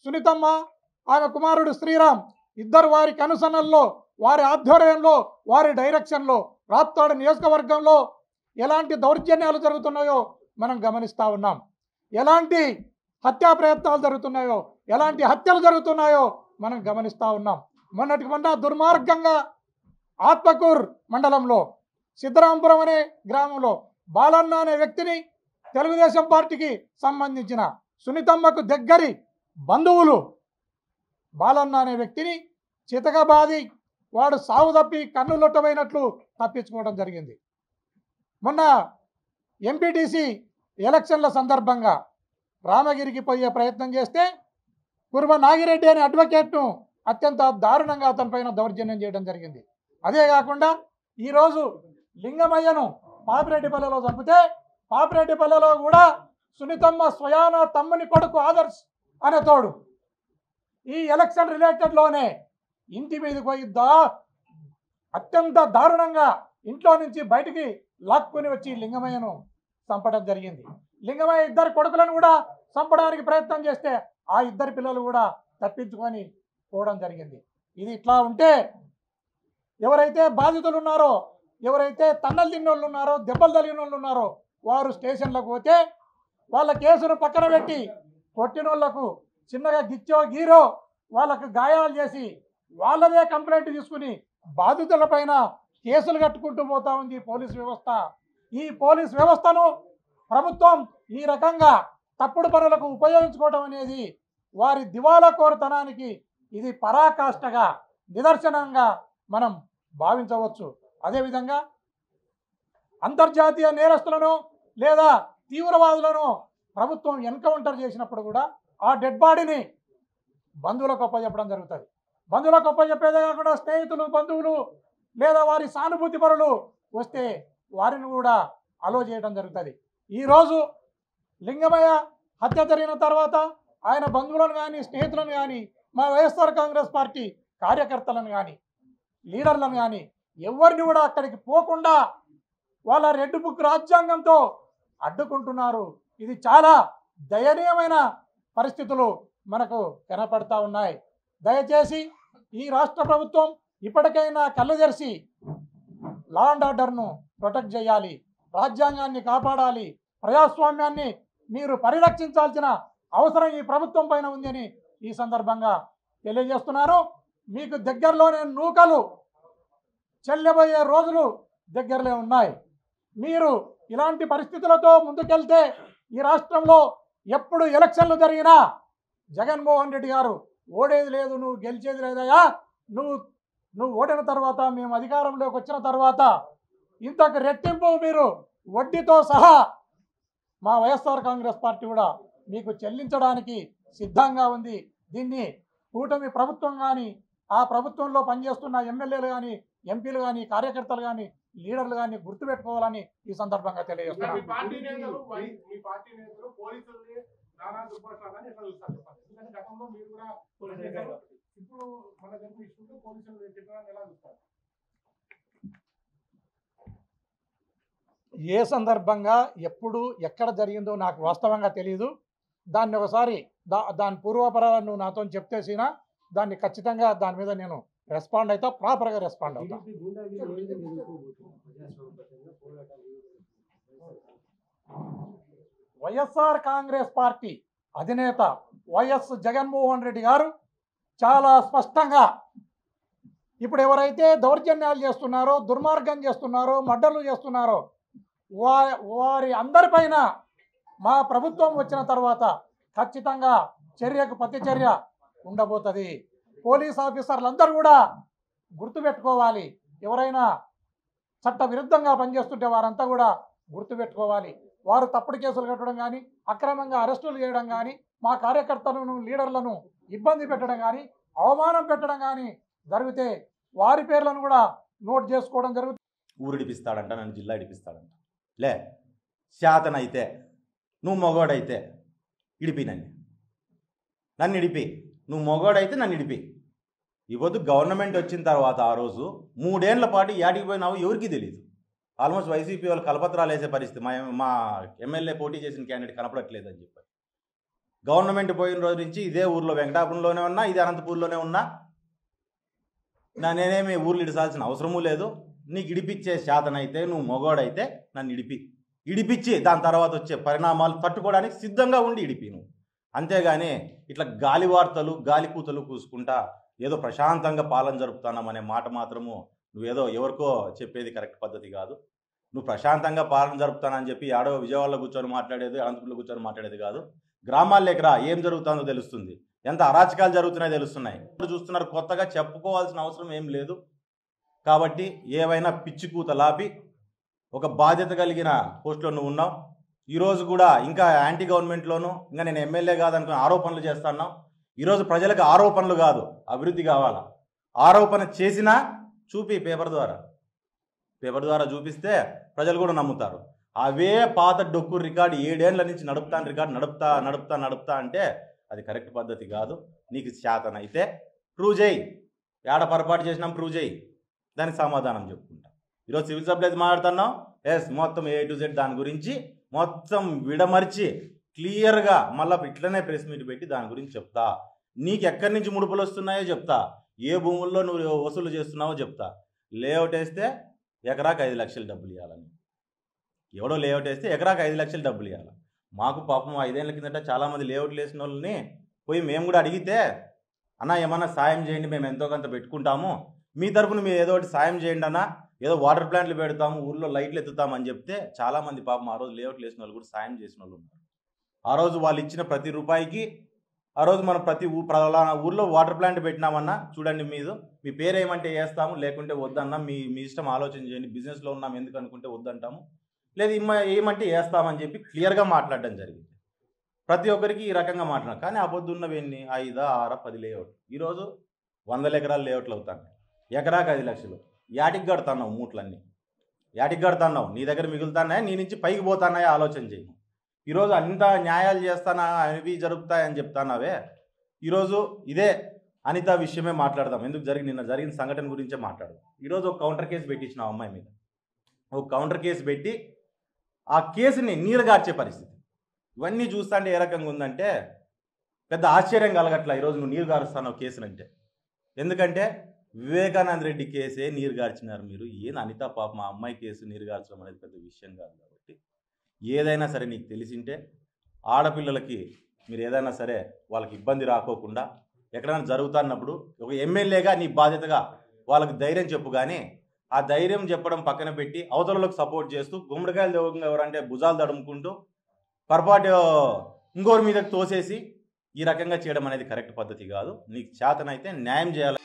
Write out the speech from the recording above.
సునీతమ్మ, ఆమె కుమారుడు శ్రీరామ్ ఇద్దరు వారి కనుసన్నల్లో, వారి ఆధ్వర్యంలో, వారి డైరెక్షన్లో రాప్తాడు నియోజకవర్గంలో ఎలాంటి దౌర్జన్యాలు జరుగుతున్నాయో మనం గమనిస్తూ ఉన్నాం. ఎలాంటి హత్యా ప్రయత్నాలు జరుగుతున్నాయో, ఎలాంటి హత్యలు జరుగుతున్నాయో మనం గమనిస్తూ ఉన్నాం. మొన్నటికి మొన్న దుర్మార్గంగా ఆత్మకూర్ మండలంలో సిద్ధరాంపురం అనే గ్రామంలో బాలన్న అనే వ్యక్తిని తెలుగుదేశం పార్టీకి సంబంధించిన సునీతమ్మకు దగ్గరి బంధువులు బాలన్న అనే వ్యక్తిని చితకబాది వాడు సావు తప్పి కన్నులొట్టమైనట్లు తప్పించుకోవడం జరిగింది. మొన్న ఎంపీటీసీ ఎలక్షన్ల సందర్భంగా రామగిరికి పోయే ప్రయత్నం చేస్తే కుర్మ నాగిరెడ్డి అనే అడ్వకేట్ను అత్యంత దారుణంగా అతనిపైన దౌర్జన్యం చేయడం జరిగింది. అదే కాకుండా ఈరోజు లింగమయ్యను పాపిరెడ్డిపల్లెలో చంపితే పాపిరెడ్డిపల్లెలో కూడా సునీతమ్మ స్వయాన తమ్ముని కొడుకు ఆదర్శ్ అనే తోడు ఈ ఎలక్షన్ రిలేటెడ్లోనే ఇంటి మీదకి పోయి అత్యంత దారుణంగా ఇంట్లో నుంచి బయటికి లాక్కుని వచ్చి లింగమయ్యను చంపడం జరిగింది. లింగమయ్య ఇద్దరు కొడుకులను కూడా చంపడానికి ప్రయత్నం చేస్తే ఆ ఇద్దరు పిల్లలు కూడా తప్పించుకొని పోవడం జరిగింది. ఇది ఇట్లా ఉంటే ఎవరైతే బాధితులు ఉన్నారో, ఎవరైతే తన్నలు తిన్నోళ్ళు ఉన్నారో, దెబ్బలు తగిలిన వాళ్ళు ఉన్నారో వారు స్టేషన్లకు పోతే వాళ్ళ కేసును పక్కన పెట్టి కొట్టినోళ్లకు చిన్నగా గిచ్చో గీరో వాళ్ళకు గాయాలు చేసి వాళ్ళదే కంప్లైంట్ తీసుకుని బాధితులపైన కేసులు కట్టుకుంటూ పోతా ఉంది పోలీస్ వ్యవస్థ. ఈ పోలీస్ వ్యవస్థను ప్రభుత్వం ఈ రకంగా తప్పుడు పనులకు ఉపయోగించుకోవడం అనేది వారి దివాలా కోరుతనానికి ఇది పరాకాష్ఠగా నిదర్శనంగా మనం భావించవచ్చు. అదేవిధంగా అంతర్జాతీయ నేరస్తులను లేదా తీవ్రవాదులను ప్రభుత్వం ఎన్కౌంటర్ చేసినప్పుడు కూడా ఆ డెడ్ బాడీని బంధువులకు అప్పచెప్పడం జరుగుతుంది. బంధువులకు అప్పచెప్పేదే కాకుండా స్నేహితులు, బంధువులు లేదా వారి సానుభూతి పరులు వస్తే వారిని కూడా అలో చేయడం జరుగుతుంది. ఈరోజు లింగమయ్య హత్య జరిగిన తర్వాత ఆయన బంధువులను కానీ, స్నేహితులను కానీ, మా వైఎస్ఆర్ కాంగ్రెస్ పార్టీ కార్యకర్తలను కానీ, లీడర్లను కానీ ఎవరిని కూడా అక్కడికి పోకుండా వాళ్ళ రెడ్ బుక్ రాజ్యాంగంతో అడ్డుకుంటున్నారు. ఇది చాలా దయనీయమైన పరిస్థితులు మనకు కనపడతా ఉన్నాయి. దయచేసి ఈ రాష్ట్ర ప్రభుత్వం ఇప్పటికైనా కళ్ళు తెరిచి లా అండ్ ఆర్డర్ను ప్రొటెక్ట్ చేయాలి, రాజ్యాంగాన్ని కాపాడాలి, ప్రజాస్వామ్యాన్ని మీరు పరిరక్షించాల్సిన అవసరం ఈ ప్రభుత్వం పైన ఉందని ఈ సందర్భంగా తెలియజేస్తున్నాను. మీకు దగ్గరలోనే నూకలు చెల్లబోయే రోజులు దగ్గరలో ఉన్నాయి. మీరు ఇలాంటి పరిస్థితులతో ముందుకెళ్తే ఈ రాష్ట్రంలో ఎప్పుడు ఎలక్షన్లు జరిగినా జగన్మోహన్ రెడ్డి గారు ఓడేది లేదు, నువ్వు గెలిచేది లేదయా, నువ్వు ఓడిన తర్వాత మేము అధికారంలోకి వచ్చిన తర్వాత ఇంతకు రెట్టింపు మీరు వడ్డీతో సహా మా వైఎస్ఆర్ కాంగ్రెస్ పార్టీ కూడా మీకు చెల్లించడానికి సిద్ధంగా ఉంది. దీన్ని కూటమి ప్రభుత్వం కానీ, ఆ ప్రభుత్వంలో పనిచేస్తున్న ఎమ్మెల్యేలు కానీ, ఎంపీలు కానీ, కార్యకర్తలు కానీ, లీడర్లు కానీ గుర్తుపెట్టుకోవాలని ఈ సందర్భంగా తెలియజేస్తున్నాను. ఏ సందర్భంగా ఎప్పుడు ఎక్కడ జరిగిందో నాకు వాస్తవంగా తెలియదు. దాన్ని ఒకసారి దాని పూర్వపరాలను నువ్వు నాతో చెప్తేసినా దాన్ని ఖచ్చితంగా దాని మీద నేను రెస్పాండ్ అవుతా, ప్రాపర్గా రెస్పాండ్ అవుతా. వైఎస్ఆర్ కాంగ్రెస్ పార్టీ అధినేత వైఎస్ జగన్మోహన్ రెడ్డి గారు చాలా స్పష్టంగా ఇప్పుడు ఎవరైతే దౌర్జన్యాలు చేస్తున్నారో, దుర్మార్గం చేస్తున్నారో, మర్డర్లు చేస్తున్నారో వారి అందరిపైన మా ప్రభుత్వం వచ్చిన తర్వాత ఖచ్చితంగా చర్యకు ప్రతి చర్య ఉండబోతుంది. పోలీస్ ఆఫీసర్లందరూ కూడా గుర్తుపెట్టుకోవాలి, ఎవరైనా చట్ట విరుద్ధంగా పనిచేస్తుంటే వారంతా కూడా గుర్తుపెట్టుకోవాలి. వారు తప్పుడు కేసులు కట్టడం కానీ, అక్రమంగా అరెస్టులు చేయడం కానీ, మా కార్యకర్తలను, లీడర్లను ఇబ్బంది పెట్టడం కానీ, అవమానం పెట్టడం కానీ జరిగితే వారి పేర్లను కూడా నోట్ చేసుకోవడం జరుగుతుంది. ఊరిడిపిస్తాడంట, నన్ను జిల్లా ఇడిపిస్తాడంట. లే శాతనైతే నువ్వు మగవాడైతే ఇడిపి, నన్ను ఇడిపి. నువ్వు మగవాడైతే నన్ను ఇడిపి. ఈరోజు గవర్నమెంట్ వచ్చిన తర్వాత ఆ రోజు 3 ఏళ్ల పాటు యాడికి పోయినావు ఎవరికి తెలియదు. ఆల్మోస్ట్ వైసీపీ వాళ్ళు కలపత్రాలు వేసే పరిస్థితి. మా ఎమ్మెల్యే పోటీ చేసిన క్యాండిడేట్ కనపడట్లేదని చెప్పారు. గవర్నమెంట్ పోయిన రోజు నుంచి ఇదే ఊర్లో వెంకటాపురంలోనే ఉన్నా, ఇదే అనంతపూర్లోనే ఉన్నా. నేనేమి ఊర్లు ఇడిసాల్సిన అవసరమూ లేదు. నీకు ఇడిపించే శాతనైతే, నువ్వు మొగోడైతే నన్ను ఇడిపించి దాని తర్వాత వచ్చే పరిణామాలు తట్టుకోవడానికి సిద్ధంగా ఉండి ఇడిపి నువ్వు. అంతేగాని ఇట్లా గాలి వార్తలు, గాలి కూతలు కూసుకుంటా ఏదో ప్రశాంతంగా పాలన జరుపుతున్నామనే మాట మాత్రము నువ్వేదో ఎవరికో చెప్పేది కరెక్ట్ పద్ధతి కాదు. నువ్వు ప్రశాంతంగా పాలన జరుపుతానని చెప్పి ఆడో విజయవాడలో కూర్చొని మాట్లాడేది, అనంతపురంలో కూర్చొని మాట్లాడేది కాదు. గ్రామాల్లోకి రా, ఏం జరుగుతుందో తెలుస్తుంది, ఎంత అరాచకాలు జరుగుతున్నాయో తెలుస్తున్నాయి. చూస్తున్నారు, కొత్తగా చెప్పుకోవాల్సిన అవసరం ఏం లేదు. కాబట్టి ఏవైనా పిచ్చి కూతలాపి ఒక బాధ్యత కలిగిన పోస్టులో నువ్వు ఉన్నావు. ఈరోజు కూడా ఇంకా యాంటీ గవర్నమెంట్లోనూ ఇంకా నేను ఎమ్మెల్యే కాదనుకుని ఆరోపణలు చేస్తున్నావు. ఈరోజు ప్రజలకు ఆరోపణలు కాదు, అభివృద్ధి కావాలా. ఆరోపణ చేసినా చూపి పేపర్ ద్వారా చూపిస్తే ప్రజలు కూడా నమ్ముతారు. అవే పాత డొక్కు రికార్డు 7 ఏళ్ల నుంచి నడుపుతా అంటే అది కరెక్ట్ పద్ధతి కాదు. నీకు శాతనైతే ప్రూవ్ చేయి, ఏడ పొరపాటు చేసినాం ప్రూవ్ చేయి, దానికి సమాధానం చెప్పుకుంటా. ఈరోజు సివిల్ సప్లైస్ మాట్లాడుతున్నాం, మొత్తం A to Z దాని గురించి మొత్తం విడమర్చి క్లియర్గా మళ్ళీ ఇట్లనే ప్రెస్ మీట్ పెట్టి దాని గురించి చెప్తా. నీకు ఎక్కడి నుంచి ముడుపులు వస్తున్నాయో చెప్తా, ఏ భూముల్లో నువ్వు వసూలు చేస్తున్నావో చెప్తా. లేఅవుట్ వేస్తే ఎకరాకు 5 లక్షలు డబ్బులు ఇవ్వాలని, ఎవడో లేఅవుట్ వేస్తే ఎకరాకు 5 లక్షలు డబ్బులు ఇవ్వాలి. మాకు పాపం 5 ఏళ్ల కిందట చాలామంది లేఅవుట్లు వేసిన వాళ్ళని పోయి మేము కూడా అడిగితే, అన్న ఏమన్నా సాయం చేయండి, మేము ఎంతో కొంత పెట్టుకుంటాము, మీ తరఫున మీరు ఏదో ఒకటి సాయం చేయండి అన్న, ఏదో వాటర్ ప్లాంట్లు పెడతాము, ఊర్లో లైట్లు ఎత్తుతామని చెప్తే చాలామంది పాపం ఆ రోజు లేఅవుట్లు వేసిన వాళ్ళు కూడా సాయం చేసిన వాళ్ళు ఉన్నారు. ఆ రోజు వాళ్ళు ఇచ్చిన ప్రతి రూపాయికి ఆ రోజు మనం ప్రతి ఊర్లో వాటర్ ప్లాంట్ పెట్టినామన్నా చూడండి, మీ పేరు ఏమంటే వేస్తాము, లేకుంటే వద్దన్నా, మీ ఇష్టం ఆలోచన చేయండి, బిజినెస్లో ఉన్నాం ఎందుకు అనుకుంటే వద్దంటాము, లేదు ఏమంటే వేస్తామని చెప్పి క్లియర్గా మాట్లాడడం జరిగింది. ప్రతి ఒక్కరికి ఈ రకంగా మాట్లాడారు. కానీ ఆ పొద్దున్నవన్నీ 5, 6, 10 లేఅవుట్, ఈరోజు 100 ఎకరాల లేఅవుట్లు అవుతాయి. ఎకరాకు 5 లక్షలు యాటికి కడుతున్నావు, మూట్లన్నీ యాటికి కడుతున్నావు, నీ దగ్గర మిగులుతున్నాయా, నీ నుంచి పైకి పోతున్నాయా ఆలోచన చేయి. ఈరోజు అంత న్యాయాలు చేస్తానా, అవి జరుగుతాయని చెప్తానావే. ఈరోజు ఇదే అనిత విషయమే మాట్లాడదాం, నిన్న జరిగిన సంఘటన గురించే మాట్లాడదాం. ఈరోజు ఒక కౌంటర్ కేసు పెట్టించిన అమ్మాయి మీద, ఒక కౌంటర్ కేసు పెట్టి ఆ కేసుని నీరుగార్చే పరిస్థితి. ఇవన్నీ చూస్తుంటే ఏ రకంగా ఉందంటే పెద్ద ఆశ్చర్యం కలగట్లా ఈరోజు నువ్వు నీరు గారుస్తున్నావు కేసునంటే. ఎందుకంటే వివేకానంద రెడ్డి కేసే నీరు గార్చినారు మీరు. అనిత పాప మా అమ్మాయి కేసు నీరు గార్చడం అనేది పెద్ద విషయం కాదు. కాబట్టి ఏదైనా సరే నీకు తెలిసింటే ఆడపిల్లలకి మీరు ఏదైనా సరే వాళ్ళకి ఇబ్బంది రాకోకుండా ఎక్కడైనా జరుగుతున్నప్పుడు ఒక ఎమ్మెల్యేగా నీ బాధ్యతగా వాళ్ళకి ధైర్యం చెప్పు. కానీ ఆ ధైర్యం చెప్పడం పక్కన పెట్టి అవతలకు సపోర్ట్ చేస్తూ గుమ్మడికాయలు దేవంగా ఎవరంటే భుజాలు తడుముకుంటూ పొరపాటు ఇంకోరి మీదకి తోసేసి ఈ రకంగా చేయడం అనేది కరెక్ట్ పద్ధతి కాదు. నీకు చేతనైతే న్యాయం చేయాలి.